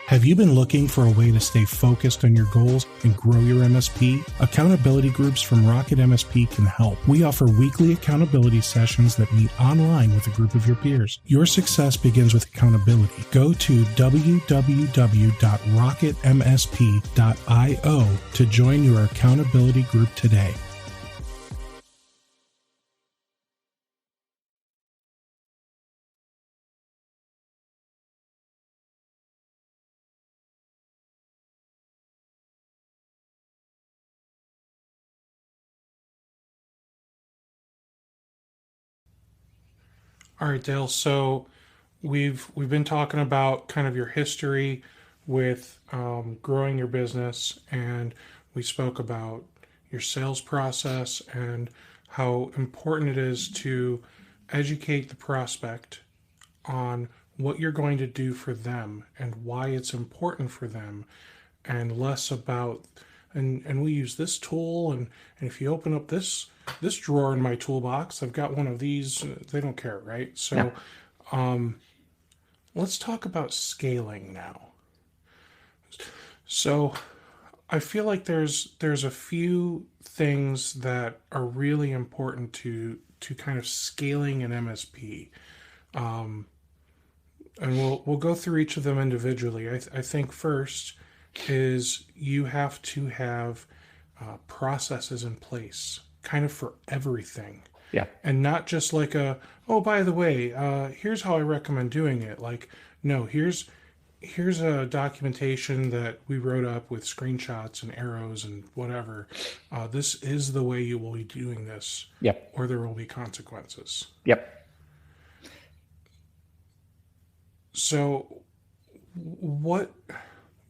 Have you been looking for a way to stay focused on your goals and grow your MSP? Accountability groups from RocketMSP can help. We offer weekly accountability sessions that meet online with a group of your peers. Your success begins with accountability. Go to www.rocketmsp.io to join your accountability group today. All right, Dale. So we've been talking about kind of your history with growing your business, and we spoke about your sales process and how important it is to educate the prospect on what you're going to do for them and why it's important for them, and less about and we use this tool, and if you open up this drawer in my toolbox, I've got one of these. They don't care, right? So let's talk about scaling now. So I feel like there's a few things that are really important to kind of scaling an MSP. And we'll go through each of them individually. I think first is you have to have processes in place kind of for everything. Yeah. And not just like oh, by the way, here's how I recommend doing it. Like, no, here's a documentation that we wrote up with screenshots and arrows and whatever. This is the way you will be doing this. Yep. Or there will be consequences. Yep. So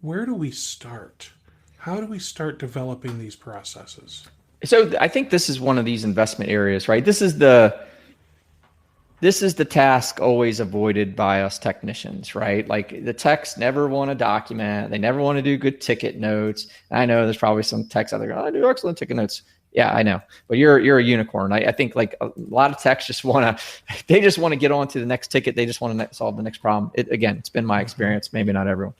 where do we start? How do we start developing these processes? So I think this is one of these investment areas, right? This is the task always avoided by us technicians, right? Like the techs never want to document. They never want to do good ticket notes. And I know there's probably some techs out there going, I do excellent ticket notes. Yeah, I know, but you're a unicorn. I think like a lot of techs just want to get on to the next ticket. They just want to solve the next problem. It's been my experience, maybe not everyone.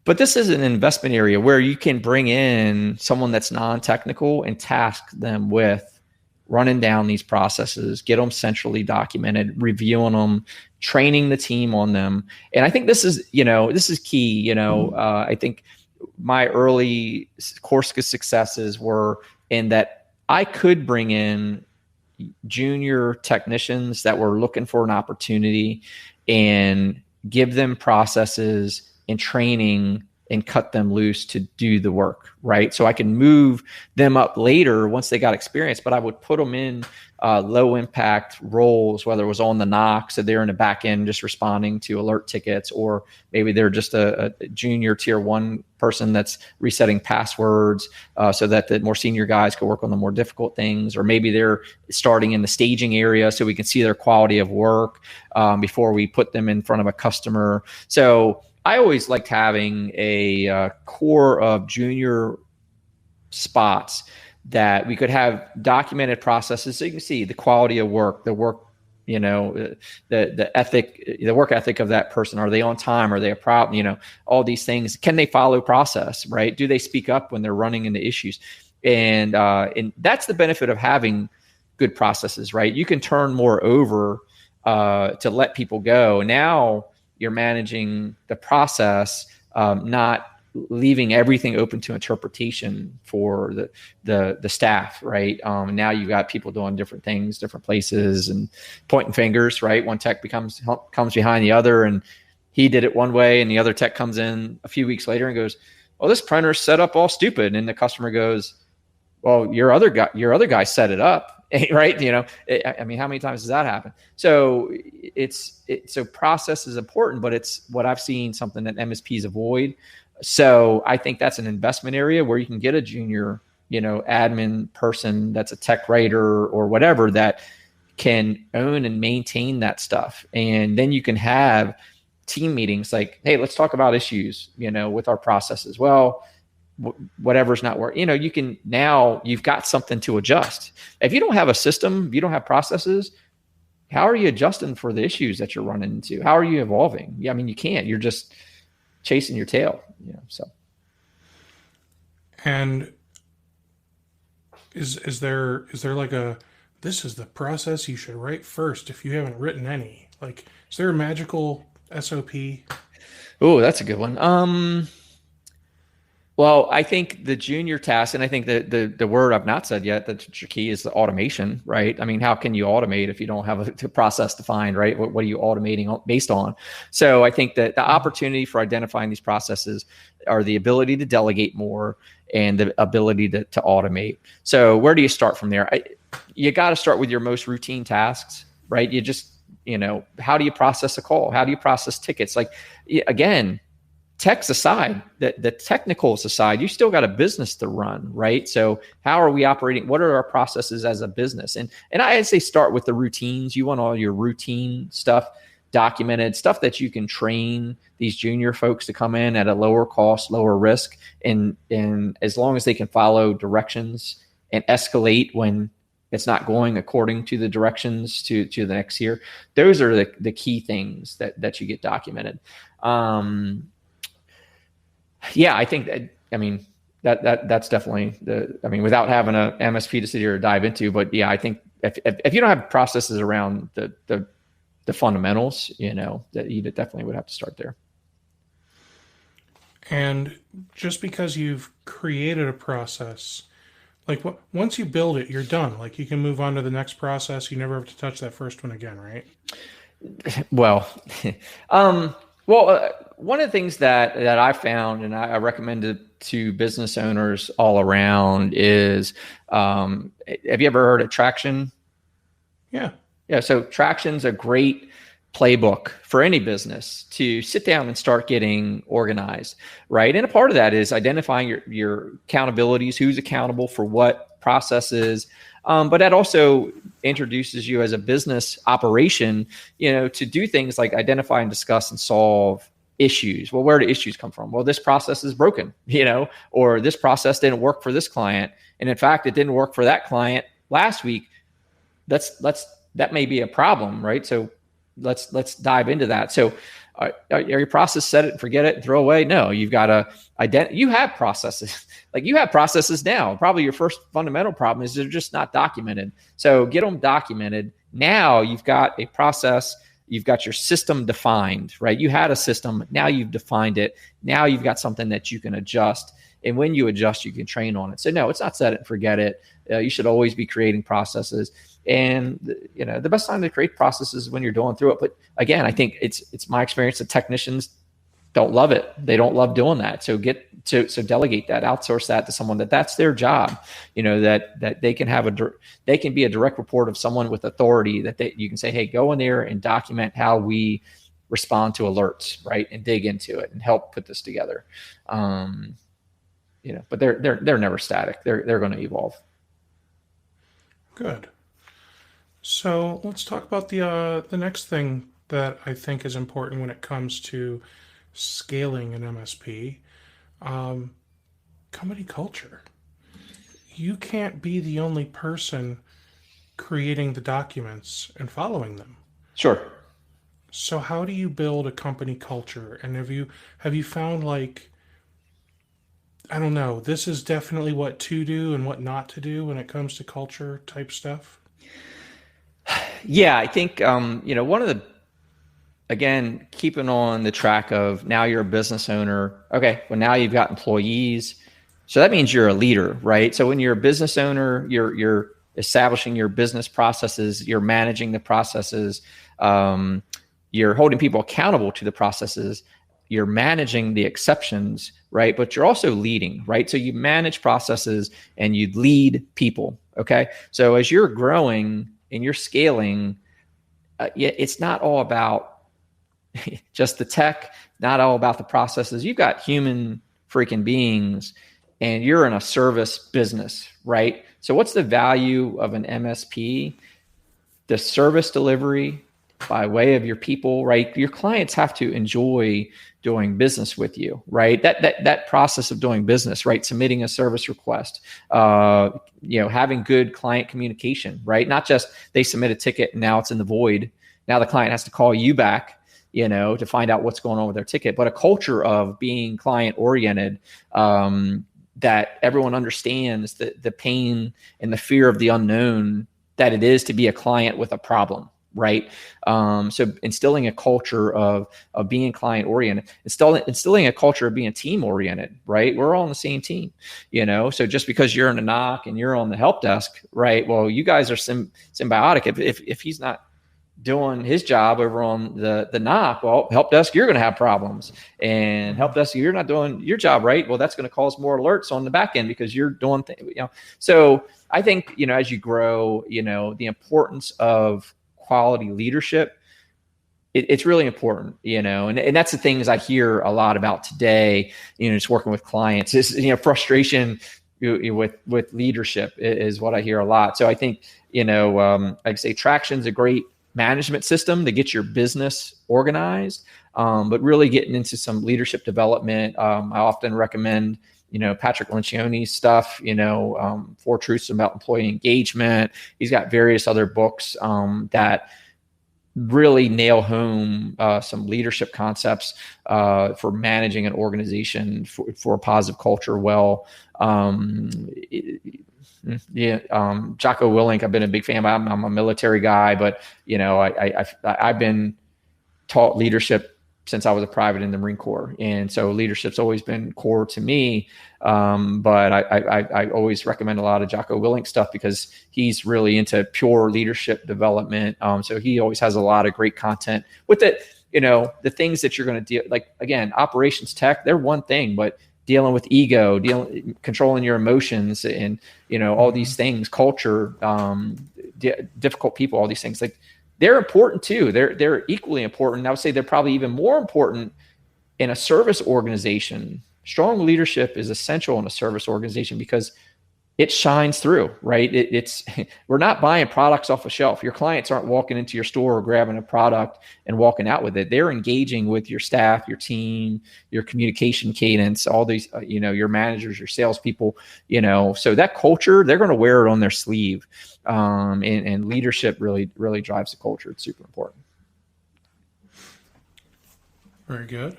But this is an investment area where you can bring in someone that's non-technical and task them with running down these processes, get them centrally documented, reviewing them, training the team on them. And I think this is key. I think my early Corsica successes were in that I could bring in junior technicians that were looking for an opportunity and give them processes and training and cut them loose to do the work, right? So I can move them up later once they got experience, but I would put them in low impact roles, whether it was on the NOC, so they're in the back end just responding to alert tickets, or maybe they're just a junior tier 1 person that's resetting passwords so that the more senior guys could work on the more difficult things, or maybe they're starting in the staging area so we can see their quality of work before we put them in front of a customer. So I always liked having a core of junior spots that we could have documented processes so you can see the quality of work, the work, the ethic, the work ethic of that person. Are they on time? Are they a problem? All these things. Can they follow process, right? Do they speak up when they're running into issues? And that's the benefit of having good processes, right? You can turn more over to let people go. Now you're managing the process, not leaving everything open to interpretation for the staff, right? Now you've got people doing different things, different places, and pointing fingers, right? One tech comes behind the other, and he did it one way, and the other tech comes in a few weeks later and goes, "Well, this printer's set up all stupid," and the customer goes, "Well, your other guy set it up." Right. I mean, how many times does that happen? So so process is important, but it's what I've seen something that MSPs avoid. So I think that's an investment area where you can get a junior, admin person that's a tech writer or whatever that can own and maintain that stuff. And then you can have team meetings like, hey, let's talk about issues, with our processes. Well, whatever's not working, you've got something to adjust. If you don't have a system, if you don't have processes, how are you adjusting for the issues that you're running into? How are you evolving? Yeah, I mean, you can't. You're just chasing your tail, so. And is there like a, this is the process you should write first if you haven't written any? Like, is there a magical SOP? Oh, that's a good one. Well, I think the junior task, and I think the word I've not said yet that's key is the automation, right? I mean, how can you automate if you don't have a process defined, right? What are you automating based on? So I think that the opportunity for identifying these processes are the ability to delegate more and the ability to automate. So where do you start from there? You got to start with your most routine tasks, right? You just, how do you process a call? How do you process tickets? Like, again, techs aside, the technicals aside, you still got a business to run, right? So how are we operating? What are our processes as a business? And I say start with the routines. You want all your routine stuff documented, stuff that you can train these junior folks to come in at a lower cost, lower risk, and as long as they can follow directions and escalate when it's not going according to the directions to the next year. Those are the key things that you get documented. Yeah, I think that, that's definitely without having a MSP to sit here or dive into, but yeah, I think if you don't have processes around the fundamentals, that you definitely would have to start there. And just because you've created a process, like once you build it, you're done. Like, you can move on to the next process. You never have to touch that first one again, right? Well, one of the things that I found, and I recommend to business owners all around, is have you ever heard of Traction? Yeah. Yeah. So Traction's a great playbook for any business to sit down and start getting organized, right? And a part of that is identifying your accountabilities, who's accountable for what processes. But that also introduces you as a business operation, to do things like identify and discuss and solve issues. Well, where do issues come from? Well, this process is broken, or this process didn't work for this client. And in fact, it didn't work for that client last week. That may be a problem, right? So let's dive into that. So are your process set it and forget it and throw away? No, you've got to you have processes. Like, you have processes now. Probably your first fundamental problem is they're just not documented. So get them documented. Now you've got a process. You've got your system defined, right? You had a system. Now you've defined it. Now you've got something that you can adjust. And when you adjust, you can train on it. So no, it's not set it and forget it. You should always be creating processes. And the best time to create processes is when you're going through it. But again, I think it's my experience that technicians don't love it. They don't love doing that. So delegate that, outsource that to someone that's their job. That they can they can be a direct report of someone with authority that you can say, hey, go in there and document how we respond to alerts, right? And dig into it and help put this together. But they're never static. They're going to evolve. Good. So let's talk about the next thing that I think is important when it comes to scaling an MSP. Company culture. You can't be the only person creating the documents and following them. Sure. So how do you build a company culture? And have you found, like, I don't know, this is definitely what to do and what not to do when it comes to culture type stuff? Yeah, I think one of the, again, keeping on the track of, now you're a business owner. Okay, well, now you've got employees. So that means you're a leader, right? So when you're a business owner, you're establishing your business processes, you're managing the processes, you're holding people accountable to the processes, you're managing the exceptions, right? But you're also leading, right? So you manage processes and you lead people, okay? So as you're growing and you're scaling, it's not all about just the tech, not all about the processes. You've got human freaking beings and you're in a service business, right? So what's the value of an MSP? The service delivery by way of your people, right? Your clients have to enjoy doing business with you, right? That process of doing business, right? Submitting a service request, having good client communication, right? Not just they submit a ticket and now it's in the void. Now the client has to call you back to find out what's going on with their ticket, but a culture of being client oriented, that everyone understands the pain and the fear of the unknown that it is to be a client with a problem. Right. So instilling a culture of being client oriented, instilling a culture of being team oriented, right? We're all on the same team, so just because you're in the knock and you're on the help desk, right? Well, you guys are symbiotic. If he's not doing his job over on the knock, well, help desk, you're going to have problems, and help desk, you're not doing your job right. Well, that's going to cause more alerts on the back end because you're doing things, So I think, as you grow, the importance of quality leadership, it's really important, and that's the things I hear a lot about today, just working with clients is, frustration with leadership is what I hear a lot. So I think, like I say, Traction's a great management system to get your business organized, but really getting into some leadership development. I often recommend, Patrick Lencioni's stuff, 4 Truths About Employee Engagement. He's got various other books that really nail home some leadership concepts for managing an organization for a positive culture well. Jocko Willink, I've been a big fan. I'm a military guy, but I've been taught leadership since I was a private in the Marine Corps, and so leadership's always been core to me. But I always recommend a lot of Jocko Willink stuff because he's really into pure leadership development. So he always has a lot of great content with it. The things that you're going to deal, like, again, operations tech, they're one thing, but dealing with ego, controlling your emotions, and all these things, culture, difficult people, all these things, like, they're important too. They're equally important. I would say they're probably even more important in a service organization. Strong leadership is essential in a service organization because it shines through, right? We're not buying products off a shelf. Your clients aren't walking into your store, grabbing a product and walking out with it. They're engaging with your staff, your team, your communication cadence, all these, your managers, your salespeople, so that culture, they're going to wear it on their sleeve. And leadership really, really drives the culture. It's super important. Very good.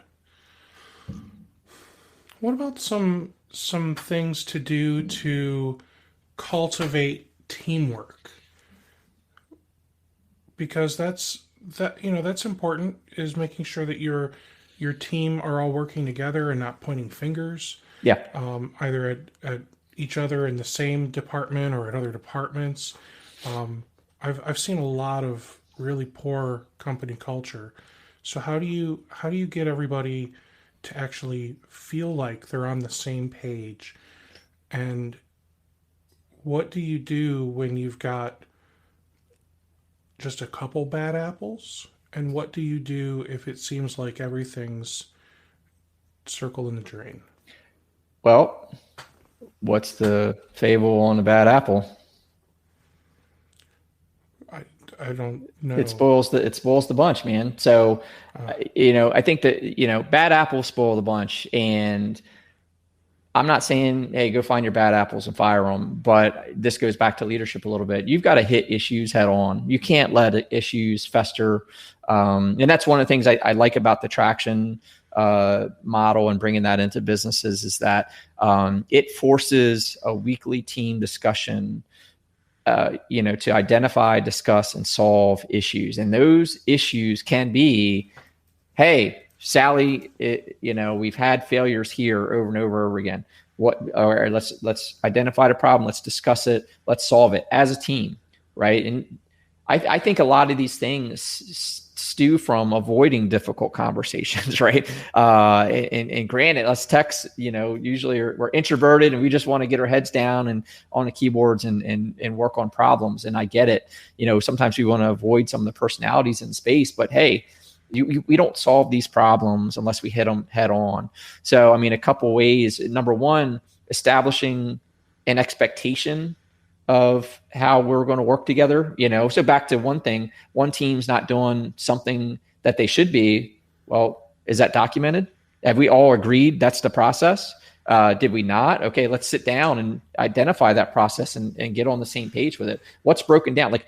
What about some things to do to cultivate teamwork? Because that's important, is making sure that your team are all working together and not pointing fingers. Yeah. Either at each other in the same department or at other departments. I've seen a lot of really poor company culture. So how do you get everybody to actually feel like they're on the same page? And what do you do when you've got just a couple bad apples? And what do you do if it seems like everything's circle in the drain? Well, what's the fable on the bad apple? I don't know. It spoils the bunch, man. So, I think that, bad apples spoil the bunch, and I'm not saying, hey, go find your bad apples and fire them, but this goes back to leadership a little bit. You've got to hit issues head on. You can't let issues fester. And that's one of the things I like about the Traction model and bringing that into businesses is that it forces a weekly team discussion, to identify, discuss, and solve issues. And those issues can be, hey, Sally, we've had failures here over and over again. Or let's identify the problem. Let's discuss it. Let's solve it as a team, right? And I think a lot of these things stew from avoiding difficult conversations, right? And granted, us techs, usually we're introverted and we just want to get our heads down and on the keyboards and work on problems. And I get it. Sometimes we want to avoid some of the personalities in space, but hey, we don't solve these problems unless we hit them head on. So, a couple ways. Number one, establishing an expectation of how we're going to work together. So back to one thing, one team's not doing something that they should be. Well, is that documented? Have we all agreed that's the process? Did we not? Okay, let's sit down and identify that process and get on the same page with it. What's broken down? Like,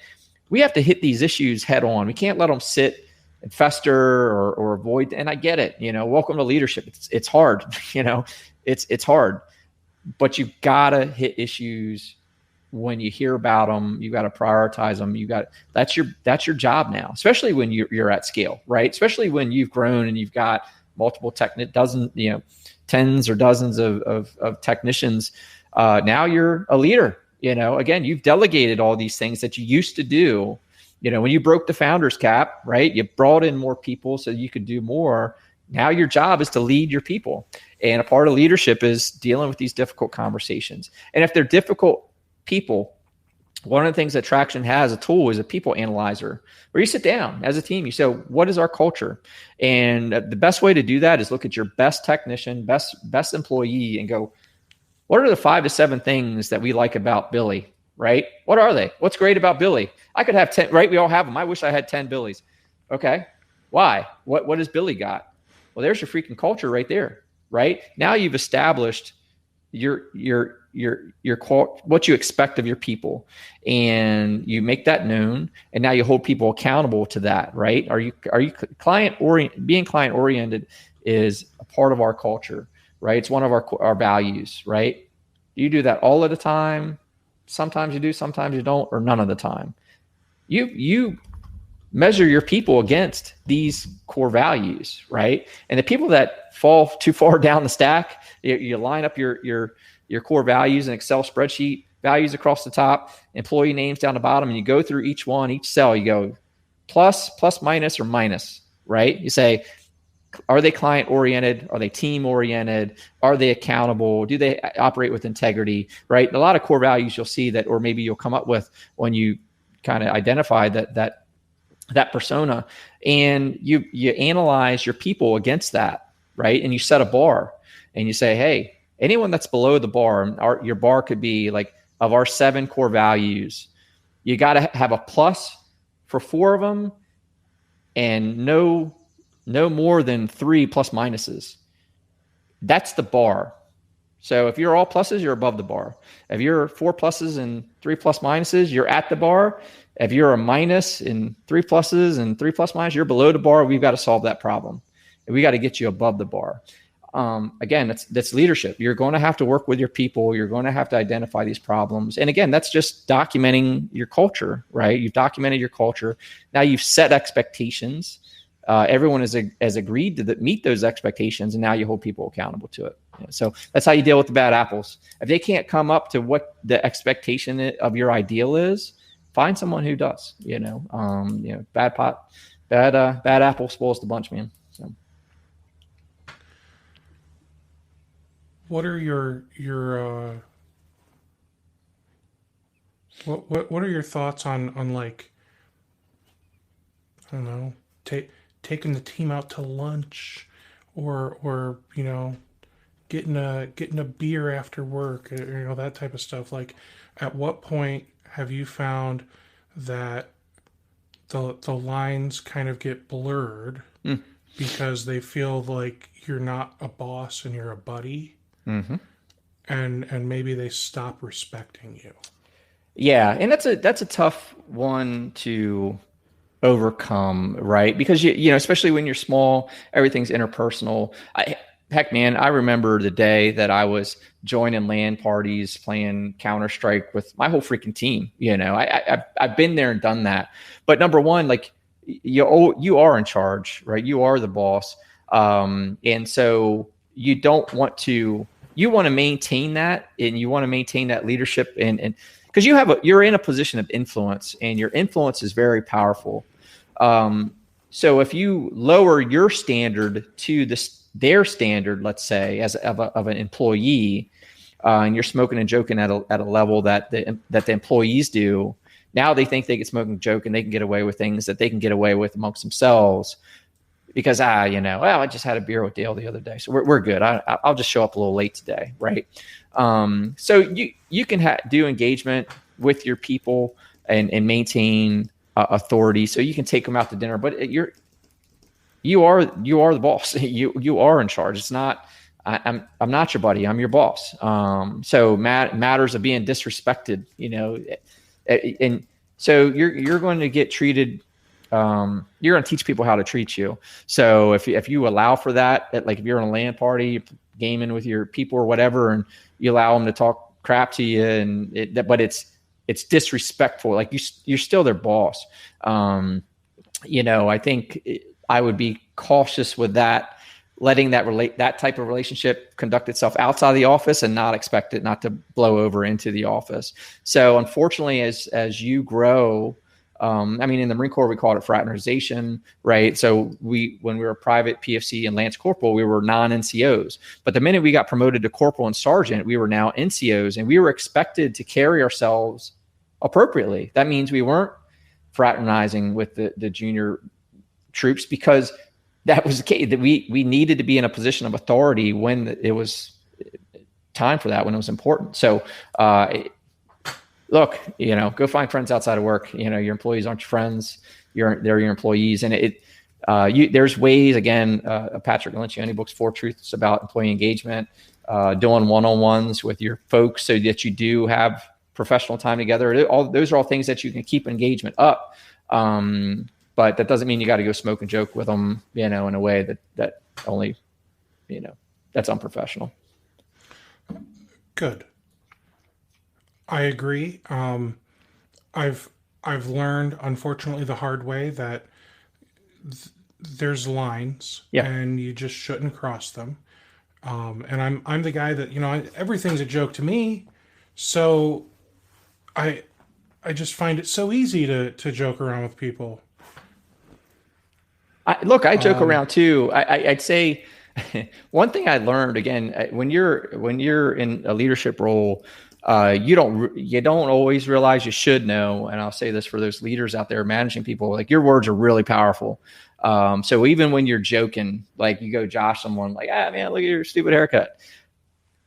we have to hit these issues head on. We can't let them sit fester or avoid. And I get it. Welcome to leadership. It's hard. It's hard, but you gotta hit issues when you hear about them. You got to prioritize them. That's your job now, especially when you're at scale, right? Especially when you've grown and you've got multiple tens or dozens of technicians. Now you're a leader. Again, you've delegated all these things that you used to do. When you broke the founder's cap, right? You brought in more people so you could do more. Now your job is to lead your people. And a part of leadership is dealing with these difficult conversations. And if they're difficult people, one of the things that Traction has a tool is a people analyzer, where you sit down as a team, you say, what is our culture? And the best way to do that is look at your best technician, best employee, and go, what are the 5 to 7 things that we like about Billy, right? What are they? What's great about Billy? I could have 10, right? We all have them. I wish I had 10 Billies. Okay. Why? What has Billy got? Well, there's your freaking culture right there, right? Now you've established your what you expect of your people, and you make that known, and now you hold people accountable to that, right? Are you being client oriented is a part of our culture, right? It's one of our values, right? You do that all of the time. Sometimes you do, sometimes you don't, or none of the time. You measure your people against these core values, right? And the people that fall too far down the stack, you line up your core values in Excel spreadsheet, values across the top, employee names down the bottom, and you go through each cell, you go plus, minus, or minus, right? You say, are they client oriented? Are they team oriented? Are they accountable? Do they operate with integrity, right? And a lot of core values you'll see that, or maybe you'll come up with when you kind of identify that persona, and you analyze your people against that, right? And you set a bar, and you say, hey, anyone that's below the bar, your bar could be like, of our 7 core values, you got to have a plus for 4 of them, and no more than 3 plus minuses. That's the bar. So if you're all pluses, you're above the bar. If you're 4 pluses and 3 plus minuses, you're at the bar. If you're a minus in 3 pluses and 3 plus minus, you're below the bar. We've got to solve that problem. And we got to get you above the bar. Again, that's leadership. You're going to have to work with your people. You're going to have to identify these problems. And again, that's just documenting your culture, right? You've documented your culture. Now you've set expectations. Everyone has agreed to meet those expectations, and now you hold people accountable to it. So that's how you deal with the bad apples. If they can't come up to what the expectation of your ideal is, find someone who does. Bad apple spoils the bunch, man. So. What are your what are your thoughts on like, I don't know, taking the team out to lunch, or getting a beer after work, that type of stuff? Like, at what point have you found that the lines kind of get blurred because they feel like you're not a boss and you're a buddy? Mm-hmm. And maybe they stop respecting you. Yeah, and that's a tough one to overcome, right? Because especially when you're small, everything's interpersonal. Heck, man, I remember the day that I was joining LAN parties, playing Counter-Strike with my whole freaking team. I've been there and done that. But number one, like, you are in charge, right? You are the boss, and so you want to maintain that, and you want to maintain that leadership, and because you're in a position of influence, and your influence is very powerful. So if you lower your standard to their standard, let's say, as of an employee, and you're smoking and joking at a level that the employees do, now they think they can smoke and joke and they can get away with things that they can get away with amongst themselves because I just had a beer with Dale the other day, so we're good. I'll just show up a little late today, right? So you can do engagement with your people and maintain authority, so you can take them out to dinner, but you are the boss. You are in charge. It's not, I'm not your buddy. I'm your boss. So matters of being disrespected, and so you're going to get treated you're going to teach people how to treat you. So if you allow for that, like if you're in a LAN party, you're gaming with your people or whatever, and you allow them to talk crap to you, but it's disrespectful. Like you're still their boss. I think I would be cautious with that, letting that type of relationship conduct itself outside of the office and not expect it not to blow over into the office. So unfortunately, as you grow, in the Marine Corps, we called it fraternization, right? So when we were a private PFC and Lance Corporal, we were non-NCOs. But the minute we got promoted to Corporal and Sergeant, we were now NCOs, and we were expected to carry ourselves appropriately. That means we weren't fraternizing with the junior troops, because that was the case. That we needed to be in a position of authority when it was time for that, when it was important. So, look, go find friends outside of work. Your employees aren't your friends. They're your employees. And there's ways, again, Patrick Lencioni books, 4 Truths about employee engagement, doing one-on-ones with your folks so that you do have professional time together. Those are all things that you can keep engagement up. But that doesn't mean you got to go smoke and joke with them, in a way that only, that's unprofessional. Good. I agree. I've learned, unfortunately, the hard way that there's lines, and you just shouldn't cross them. And I'm the guy that everything's a joke to me, so I just find it so easy to joke around with people. I joke around too. I'd say one thing I learned, again, when you're in a leadership role, you don't always realize you should know. And I'll say this for those leaders out there managing people, like, your words are really powerful. So even when you're joking, like you go josh someone like, man, look at your stupid haircut.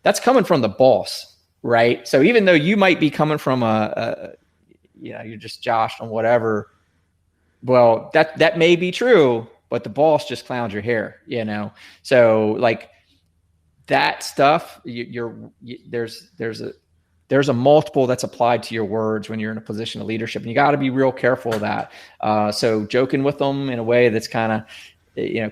That's coming from the boss, right? So even though you might be coming from you're just joshed on whatever, well, that may be true, but the boss just clowns your hair, So like that stuff, there's a multiple that's applied to your words when you're in a position of leadership, and you got to be real careful of that. So joking with them in a way that's kind of,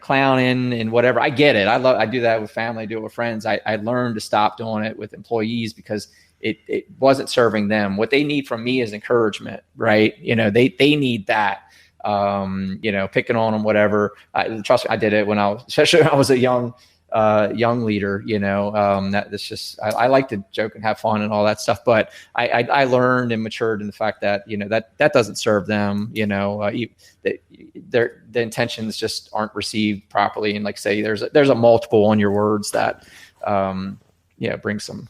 clowning and whatever, I get it. I do that with family, I do it with friends. I learned to stop doing it with employees because it wasn't serving them. What they need from me is encouragement, right? They need that. Picking on them, whatever. Trust me, I did it especially when I was a young leader. That's just, I like to joke and have fun and all that stuff. But I learned and matured in the fact that that doesn't serve them. The intentions just aren't received properly. And like say, there's a multiple on your words that bring some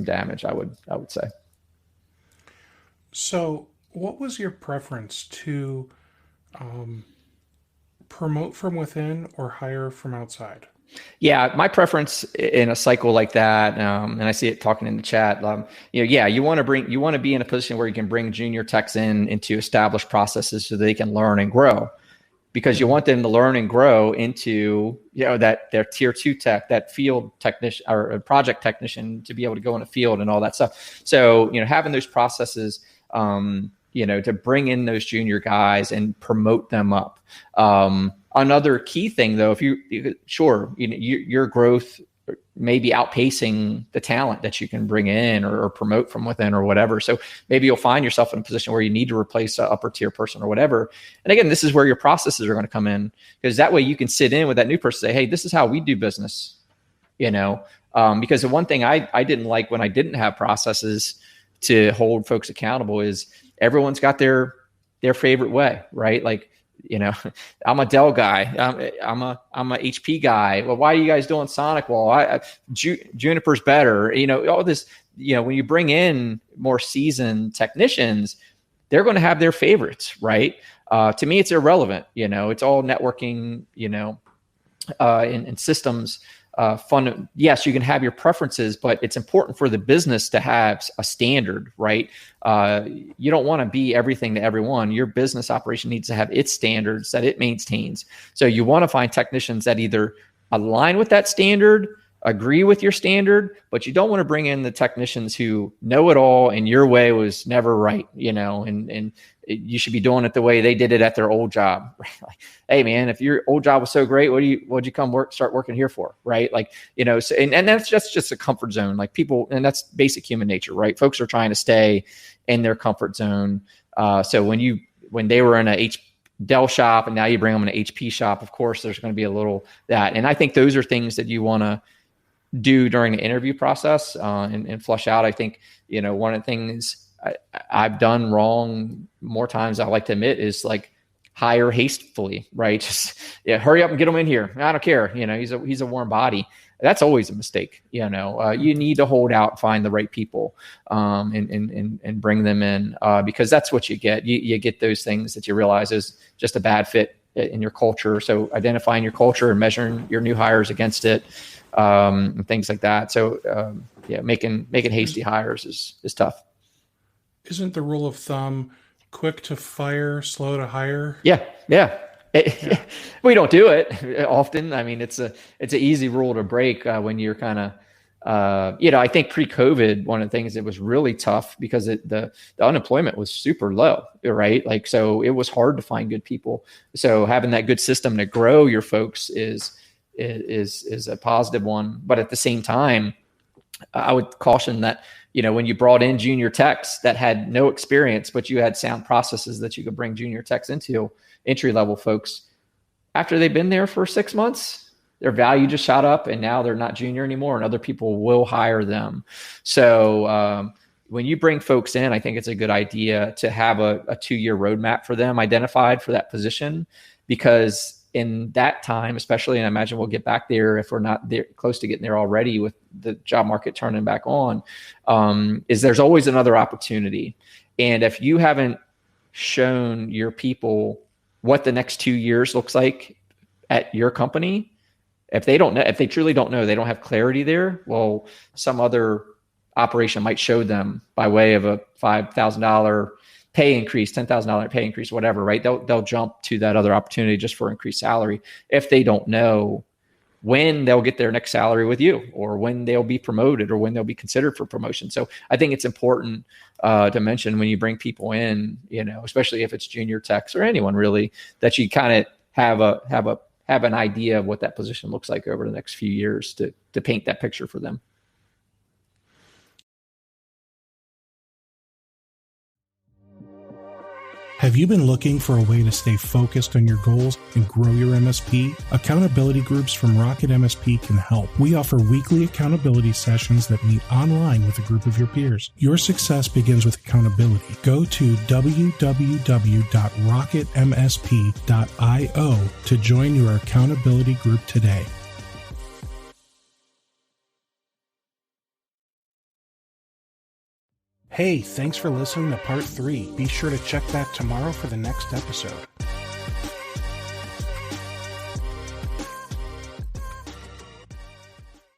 damage. I would say. So, what was your preference to promote from within or hire from outside? Yeah, my preference in a cycle like that, and I see it talking in the chat. You want to be in a position where you can bring junior techs into established processes so they can learn and grow, because you want them to learn and grow into that their tier 2 tech, that field technician or a project technician, to be able to go in the field and all that stuff. So having those processes. To bring in those junior guys and promote them up. Another key thing, though, if your growth may be outpacing the talent that you can bring in or promote from within or whatever. So maybe you'll find yourself in a position where you need to replace an upper tier person or whatever. And again, this is where your processes are going to come in, because that way you can sit in with that new person and say, hey, this is how we do business, because the one thing I didn't like when I didn't have processes to hold folks accountable is everyone's got their favorite way, right? Like, I'm a Dell guy. I'm a HP guy. Well, why are you guys doing Sonic Wall? Juniper's better. All this, when you bring in more seasoned technicians, they're going to have their favorites, right? To me, it's irrelevant. It's all networking, and systems. Fun. Yes, you can have your preferences, but it's important for the business to have a standard, right? You don't want to be everything to everyone. Your business operation needs to have its standards that it maintains. So you want to find technicians that either align with that standard, agree with your standard, but you don't want to bring in the technicians who know it all and your way was never right, and you should be doing it the way they did it at their old job. Like, hey man, if your old job was so great, what'd you start working here for? Right. Like, so, and that's just a comfort zone. Like people, and that's basic human nature, right? Folks are trying to stay in their comfort zone. So when they were in a Dell shop and now you bring them in an HP shop, of course, there's going to be a little that. And I think those are things that you want to do during the interview process and flush out. I think, one of the things I've done wrong more times I like to admit is like hire hastily, right? Just hurry up and get him in here. I don't care. He's a warm body. That's always a mistake. You need to hold out, find the right people, and bring them in because that's what you get. You get those things that you realize is just a bad fit in your culture. So identifying your culture and measuring your new hires against it, and things like that. So making hasty hires is tough. Isn't the rule of thumb quick to fire, slow to hire? Yeah. We don't do it often. I mean, it's an easy rule to break when you're kind of, I think pre-COVID, one of the things that was really tough because the unemployment was super low, right? Like, so it was hard to find good people. So having that good system to grow your folks is a positive one. But at the same time, I would caution that, when you brought in junior techs that had no experience, but you had sound processes that you could bring junior techs into, entry-level folks, after they've been there for 6 months, their value just shot up and now they're not junior anymore and other people will hire them. So when you bring folks in, I think it's a good idea to have a 2-year roadmap for them identified for that position, because in that time, especially, and I imagine we'll get back there if we're not there close to getting there already with the job market turning back on, is there's always another opportunity. And if you haven't shown your people what the next 2 years looks like at your company, if they truly don't know, they don't have clarity there, well, some other operation might show them by way of a $5,000 pay increase, $10,000 pay increase, whatever, right? They'll jump to that other opportunity just for increased salary if they don't know when they'll get their next salary with you, or when they'll be promoted, or when they'll be considered for promotion. So I think it's important to mention when you bring people in, especially if it's junior techs or anyone really, that you kind of have an idea of what that position looks like over the next few years to paint that picture for them. Have you been looking for a way to stay focused on your goals and grow your MSP? Accountability groups from RocketMSP can help. We offer weekly accountability sessions that meet online with a group of your peers. Your success begins with accountability. Go to www.rocketmsp.io to join your accountability group today. Hey, thanks for listening to part 3. Be sure to check back tomorrow for the next episode.